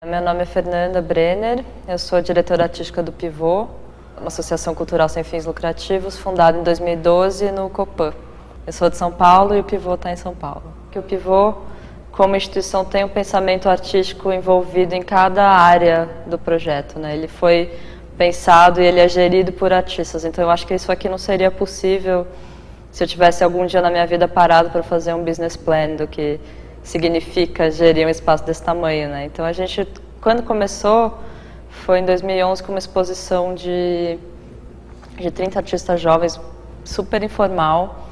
Meu nome é Fernanda Brenner, eu sou diretora artística do Pivô, uma associação cultural sem fins lucrativos, fundada em 2012 no Copan. Eu sou de São Paulo e o Pivô está em São Paulo. O Pivô, como instituição, tem um pensamento artístico envolvido em cada área do projeto, né? Ele foi pensado e ele é gerido por artistas, então eu acho que isso aqui não seria possível se eu tivesse algum dia na minha vida parado para fazer um business plan do que significa gerir um espaço desse tamanho, né? Então a gente, quando começou, foi em 2011 com uma exposição de 30 artistas jovens, super informal,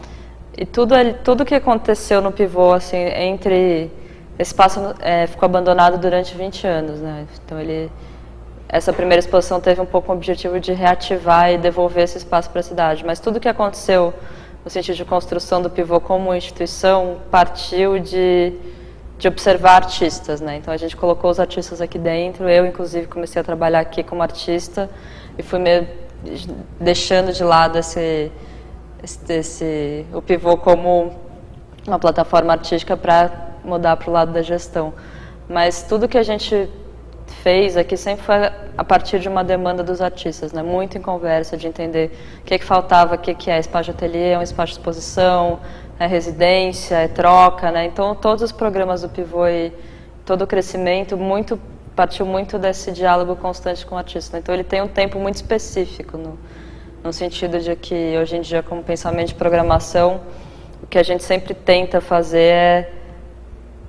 e tudo que aconteceu no Pivô, assim, esse espaço ficou abandonado durante 20 anos, né? Então essa primeira exposição teve um pouco o objetivo de reativar e devolver esse espaço para a cidade, mas tudo que aconteceu no sentido de construção do Pivô como instituição, partiu de observar artistas, né? Então a gente colocou os artistas aqui dentro, eu inclusive comecei a trabalhar aqui como artista e fui meio deixando de lado o Pivô como uma plataforma artística para mudar para o lado da gestão. Mas tudo que a gente fez aqui sempre foi a partir de uma demanda dos artistas, né? Muito em conversa, de entender o que faltava, o que é espaço de ateliê, é um espaço de exposição, é residência, é troca, né? Então todos os programas do Pivô e todo o crescimento partiu muito desse diálogo constante com o artista. Então ele tem um tempo muito específico, no sentido de que hoje em dia, como pensamento de programação, o que a gente sempre tenta fazer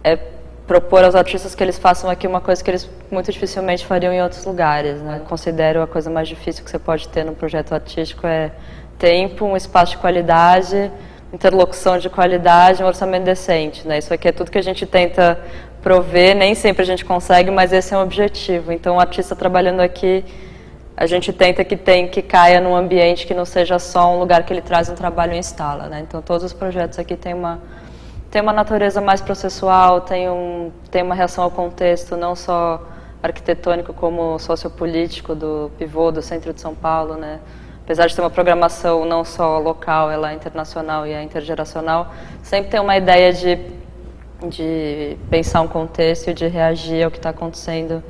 é propor aos artistas que eles façam aqui uma coisa que eles muito dificilmente fariam em outros lugares, né? Considero a coisa mais difícil que você pode ter num projeto artístico é tempo, um espaço de qualidade, interlocução de qualidade, um orçamento decente, né? Isso aqui é tudo que a gente tenta prover, nem sempre a gente consegue, mas esse é um objetivo. Então o artista trabalhando aqui, a gente tenta que caia num ambiente que não seja só um lugar que ele traz um trabalho e instala, né? Então todos os projetos aqui têm uma natureza mais processual, tem uma reação ao contexto, não só arquitetônico como sociopolítico do Pivô, do centro de São Paulo, né? Apesar de ter uma programação não só local, ela é internacional e é intergeracional, sempre tem uma ideia de pensar um contexto e de reagir ao que está acontecendo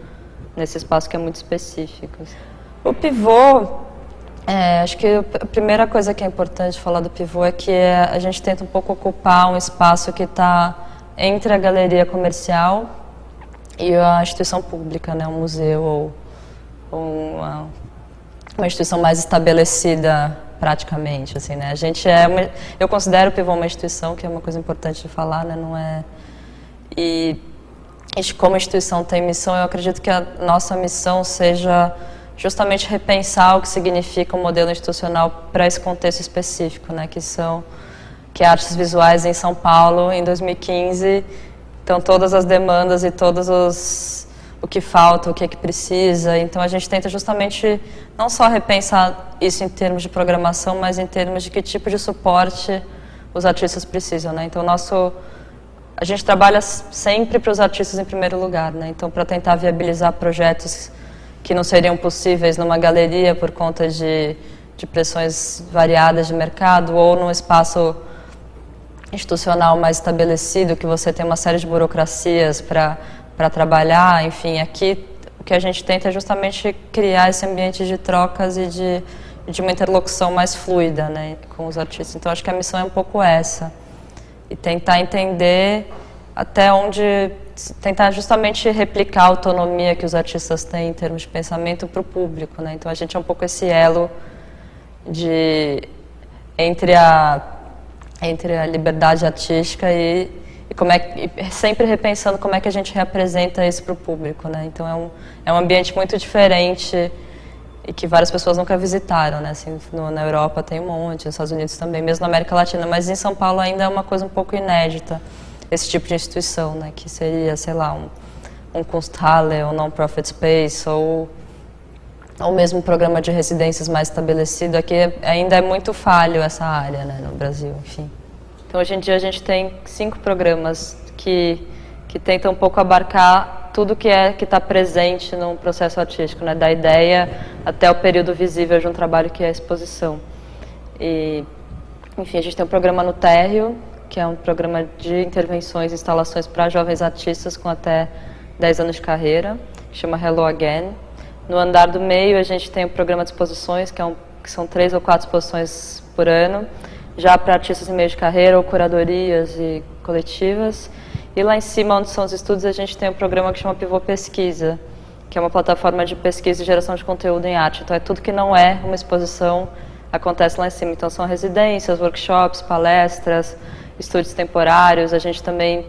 nesse espaço que é muito específico. O Pivô, acho que a primeira coisa que é importante falar do Pivô é que a gente tenta um pouco ocupar um espaço que está entre a galeria comercial e a instituição pública, né, um museu ou uma instituição mais estabelecida praticamente, assim, né? Eu considero o Pivô uma instituição, que é uma coisa importante de falar, né? Não é. E como a instituição tem missão, eu acredito que a nossa missão seja justamente repensar o que significa um modelo institucional para esse contexto específico, né, que é artes visuais em São Paulo em 2015. Então todas as demandas e o que falta, o que é que precisa. Então a gente tenta justamente não só repensar isso em termos de programação, mas em termos de que tipo de suporte os artistas precisam, né? Então a gente trabalha sempre para os artistas em primeiro lugar, né? Então para tentar viabilizar projetos que não seriam possíveis numa galeria por conta de pressões variadas de mercado ou num espaço institucional mais estabelecido, que você tem uma série de burocracias para trabalhar. Enfim, aqui o que a gente tenta é justamente criar esse ambiente de trocas e de uma interlocução mais fluida, né, com os artistas. Então acho que a missão é um pouco essa, e tentar entender até onde, tentar justamente replicar a autonomia que os artistas têm em termos de pensamento para o público, né? Então a gente é um pouco esse elo entre a liberdade artística e sempre repensando como é que a gente representa isso para o público, né? Então é um ambiente muito diferente e que várias pessoas nunca visitaram, né? Assim, na Europa tem um monte, nos Estados Unidos também, mesmo na América Latina, mas em São Paulo ainda é uma coisa um pouco inédita, esse tipo de instituição, né? Que seria, sei lá, um Kunsthalle, um non-profit space, ou mesmo um programa de residências mais estabelecido. Aqui ainda é muito falho essa área, né, no Brasil, enfim. Então, hoje em dia, a gente tem 5 programas que tentam um pouco abarcar tudo que está presente num processo artístico, né, da ideia até o período visível de um trabalho que é a exposição. E, enfim, a gente tem um programa no térreo, que é um programa de intervenções e instalações para jovens artistas com até 10 anos de carreira, que chama Hello Again. No andar do meio, a gente tem o programa de exposições, que são 3 ou 4 exposições por ano, já para artistas em meio de carreira ou curadorias e coletivas. E lá em cima, onde são os estudos, a gente tem um programa que chama Pivô Pesquisa, que é uma plataforma de pesquisa e geração de conteúdo em arte. Então, é tudo que não é uma exposição, acontece lá em cima. Então, são residências, workshops, palestras, estúdios temporários. A gente também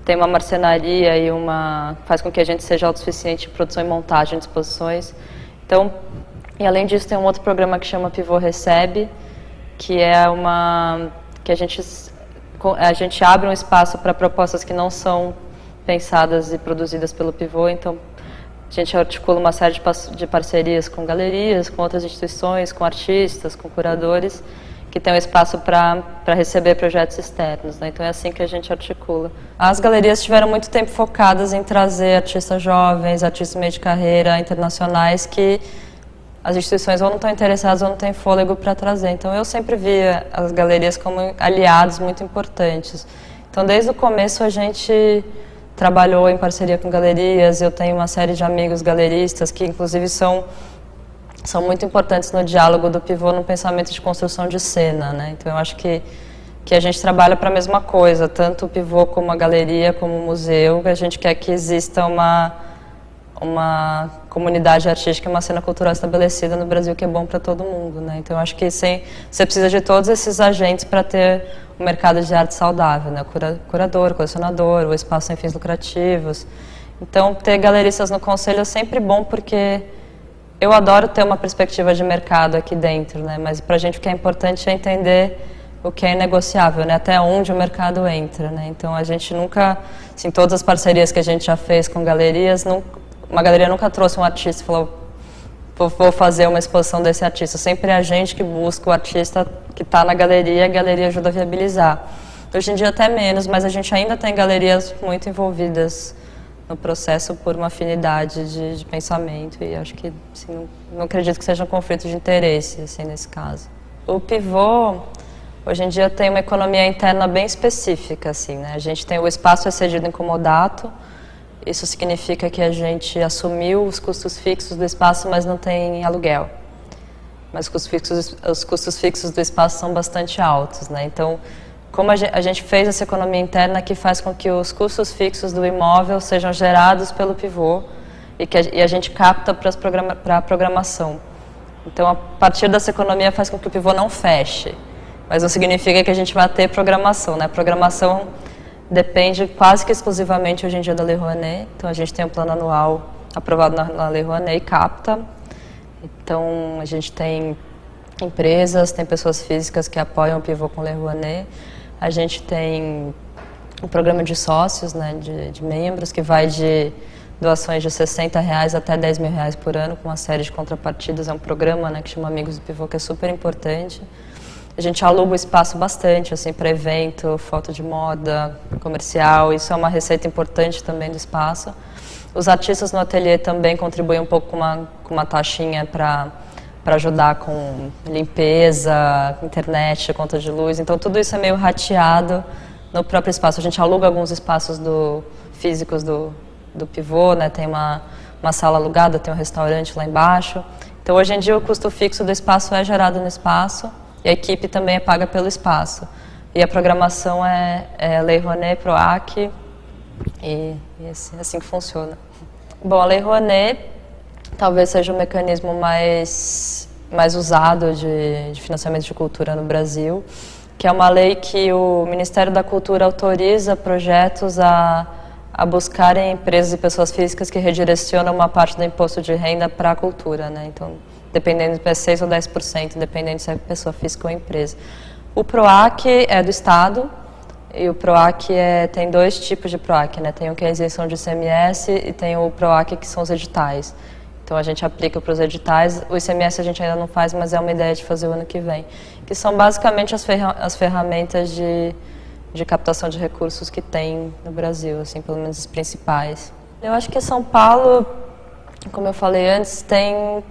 tem uma marcenaria e faz com que a gente seja autossuficiente em produção e montagem de exposições. Então, e além disso, tem um outro programa que chama Pivô Recebe, que é que a gente abre um espaço para propostas que não são pensadas e produzidas pelo Pivô. Então, a gente articula uma série de parcerias com galerias, com outras instituições, com artistas, com curadores, que tem um espaço para receber projetos externos, né? Então é assim que a gente articula. As galerias estiveram muito tempo focadas em trazer artistas jovens, artistas meio de carreira, internacionais, que as instituições ou não estão interessadas ou não têm fôlego para trazer. Então eu sempre via as galerias como aliados muito importantes. Então desde o começo a gente trabalhou em parceria com galerias. Eu tenho uma série de amigos galeristas que inclusive são muito importantes no diálogo do Pivô no pensamento de construção de cena, né? Então eu acho que a gente trabalha para a mesma coisa, tanto o Pivô como a galeria, como o museu. A gente quer que exista uma comunidade artística, uma cena cultural estabelecida no Brasil que é bom para todo mundo, né? Então eu acho que você precisa de todos esses agentes para ter um mercado de arte saudável, né? Curador, colecionador, o espaço sem fins lucrativos. Então ter galeristas no conselho é sempre bom, porque eu adoro ter uma perspectiva de mercado aqui dentro, né? Mas para a gente o que é importante é entender o que é inegociável, né? Até onde o mercado entra, né? Então a gente nunca, assim, todas as parcerias que a gente já fez com galerias, uma galeria nunca trouxe um artista e falou: vou fazer uma exposição desse artista. Sempre é a gente que busca o artista que está na galeria, e a galeria ajuda a viabilizar. Hoje em dia até menos, mas a gente ainda tem galerias muito envolvidas no processo por uma afinidade de pensamento, e acho que assim, não acredito que seja um conflito de interesse assim, nesse caso. O Pivô, hoje em dia, tem uma economia interna bem específica. Assim, né? A gente tem o espaço cedido em comodato. Isso significa que a gente assumiu os custos fixos do espaço, mas não tem aluguel. Mas os custos fixos do espaço são bastante altos, né? Então, como a gente fez essa economia interna que faz com que os custos fixos do imóvel sejam gerados pelo Pivô e a gente capta para a programação. Então, a partir dessa economia faz com que o Pivô não feche. Mas não significa que a gente vai ter programação, né? A programação depende quase que exclusivamente hoje em dia da Lei Rouanet. Então a gente tem um plano anual aprovado na Lei Rouanet e capta. Então a gente tem empresas, tem pessoas físicas que apoiam o Pivô com Lei Rouanet. A gente tem um programa de sócios, né, de membros, que vai de doações de R$60 até R$10.000 por ano, com uma série de contrapartidas. É um programa, né, que chama Amigos do Pivô, que é super importante. A gente aluga o espaço bastante, assim, para evento, foto de moda, comercial. Isso é uma receita importante também do espaço. Os artistas no ateliê também contribuem um pouco com uma taxinha para ajudar com limpeza, internet, conta de luz. Então, tudo isso é meio rateado no próprio espaço. A gente aluga alguns espaços físicos do Pivô, né? Tem uma sala alugada, tem um restaurante lá embaixo. Então, hoje em dia, o custo fixo do espaço é gerado no espaço. E a equipe também é paga pelo espaço. E a programação é Lei Rouanet, PROAC, e assim que funciona. Bom, a Lei Rouanet talvez seja o mecanismo mais usado de financiamento de cultura no Brasil, que é uma lei que o Ministério da Cultura autoriza projetos a buscarem empresas e pessoas físicas que redirecionam uma parte do imposto de renda para a cultura, né? Então, dependendo se é 6% ou 10%, dependendo se é pessoa física ou empresa. O PROAC é do Estado, e o PROAC tem 2 tipos de PROAC, né? Tem o que é a isenção de ICMS e tem o PROAC que são os editais. Então a gente aplica para os editais. O ICMS a gente ainda não faz, mas é uma ideia de fazer o ano que vem. Que são basicamente as ferramentas de captação de recursos que tem no Brasil, assim, pelo menos as principais. Eu acho que São Paulo, como eu falei antes, tem...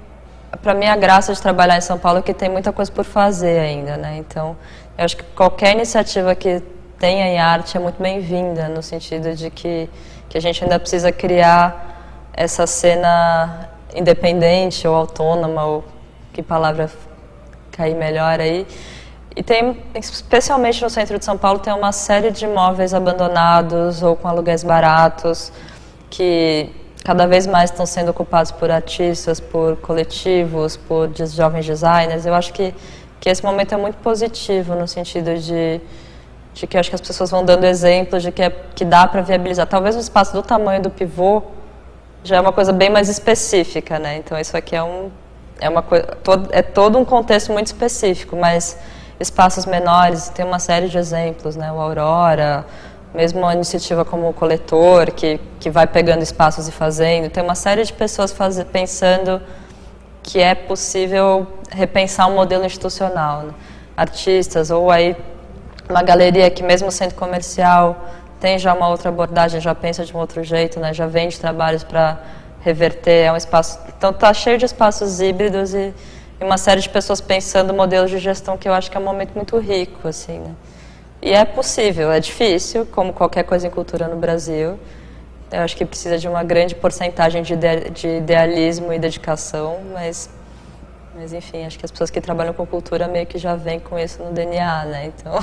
Para mim, a graça de trabalhar em São Paulo é que tem muita coisa por fazer ainda, né? Então, eu acho que qualquer iniciativa que tenha em arte é muito bem-vinda, no sentido de que a gente ainda precisa criar essa cena independente ou autônoma, ou que palavra cair melhor aí. E tem, especialmente no centro de São Paulo, tem uma série de imóveis abandonados ou com aluguéis baratos, que cada vez mais estão sendo ocupados por artistas, por coletivos, por jovens designers. Eu acho que esse momento é muito positivo, no sentido de que eu acho que as pessoas vão dando exemplos de que dá para viabilizar. Talvez o espaço do tamanho do pivô já é uma coisa bem mais específica, né? Então isso aqui é todo um contexto muito específico, mas espaços menores, tem uma série de exemplos, né? O Aurora, mesmo uma iniciativa como o Coletor, que vai pegando espaços e fazendo. Tem uma série de pessoas pensando que é possível repensar um modelo institucional, né? Artistas, ou aí uma galeria que mesmo sendo comercial tem já uma outra abordagem, já pensa de um outro jeito, né? Já vende trabalhos para reverter, é um espaço... Então está cheio de espaços híbridos e uma série de pessoas pensando modelos de gestão que eu acho que é um momento muito rico, assim, né? E é possível, é difícil, como qualquer coisa em cultura no Brasil. Eu acho que precisa de uma grande porcentagem de idealismo e dedicação, mas enfim, acho que as pessoas que trabalham com cultura meio que já vêm com isso no DNA, né? Então,